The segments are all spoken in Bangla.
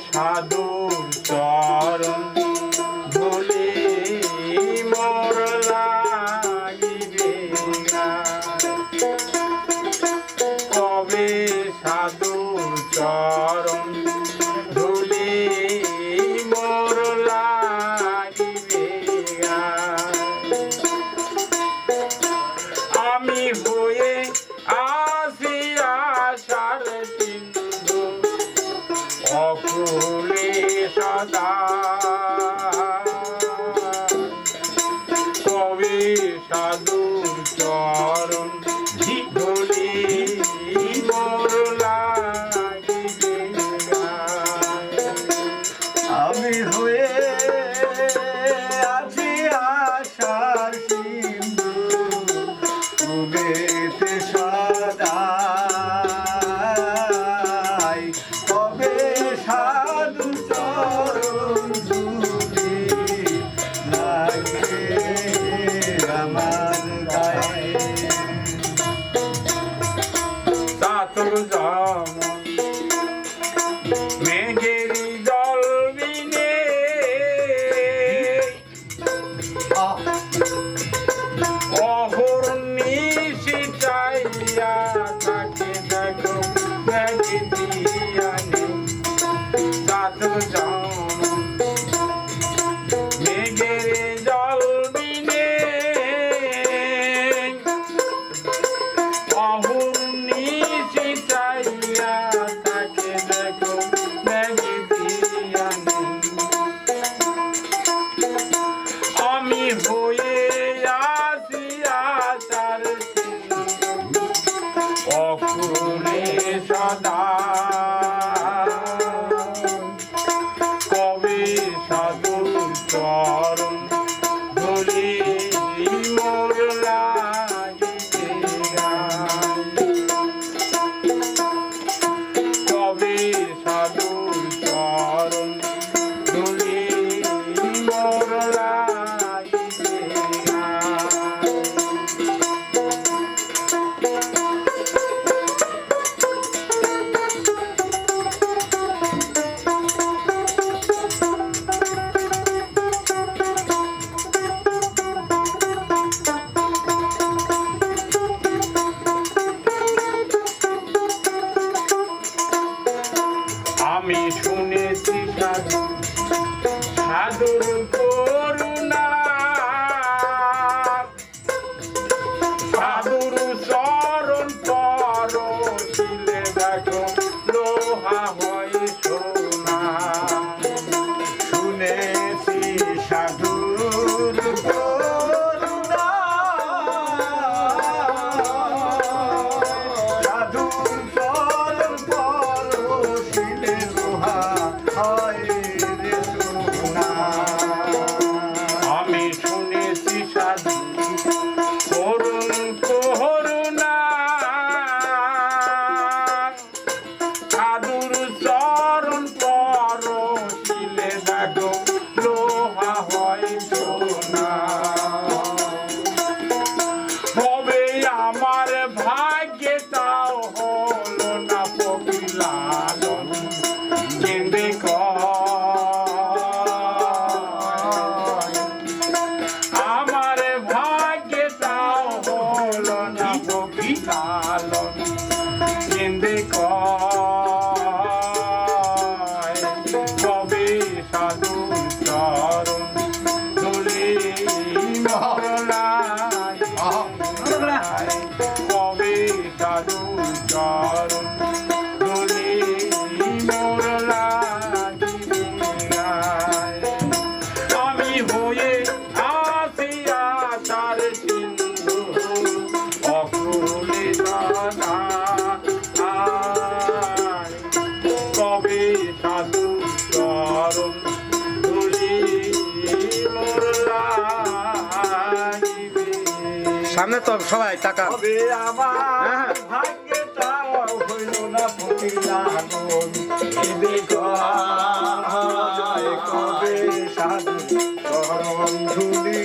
সাধুর চরণ ধুলি মোর লাগিবে কবে সাধুর চরণ ধুলি মোর লাগিবে আমি হয়ে আসি আশার সিন্ধু অকুলে সদা কবে সাধুর চরণ ধুলি মোর লাগিবে আমি হয়ে আছি আশার সিন্ধু ডুবেতে সদা কবে সাধু চরণ ধুলি লাগে আমার গায়ে তাতর যেমন মেঘেরি জল বিনে অহর্নিশি চাইয়া থাকে দেখো মেঘে দিয়ানে তাতর যেমন মেঘেরি জল বিনে অহর্নিশি চাইয়া থাকে দেখো মেঘে দিয়ানে আমি হয়ে আসি আশার সিন্ধু অকুলে সদা কবে সাধুর চরণ ধুলি মোর লাগিবে কবে সাধুর চরণ ধুলি মোর লাগিবে আমি শুনেছি সাধুর করুণা সাধুর চরণ পরশিলে দেখো লোহা হয় সোনা শুনেছি সাধুর করুণা সাধুর চরণ পরশিলে লোহা হয় রে সোনা আমি শুনেছি সাধু করুণ করুণা সাধুর চরণ পরশিলে দেখো লোহা হয় সোনা তবে আমার ভাগ্যে তাও হলো না পবিলালন কেঁদে কয় আমার ভাগ্যে তাও হলো না পবিলালন কেঁদে কয় কবে সাধুর চরণ ধুলি মোর লাগিবে কবে সাধুর চরণ ধুলি মোর লাগিবে আমি হয়ে আসি আশার সিন্ধু অকুলে সদা কবে সাধুর চরণ ধুলি মোর লাগিবে সামনে তো সবাই টাকা তবে আমার ভাগ্যটাও হইল না ফকিরাগন কেঁদে কয় কবে সাধু চরণ ধুলি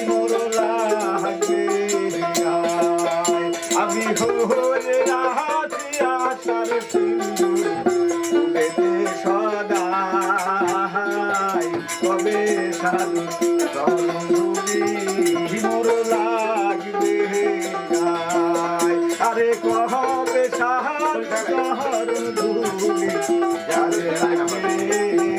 মোর লাগবে আমি হয়ে আছি আশার সিন্ধু কবে সাধু চরণ ধুলি মোর লাগবে গায়। আরে কবে সাধু চরণ ধুলি যারে লাগবে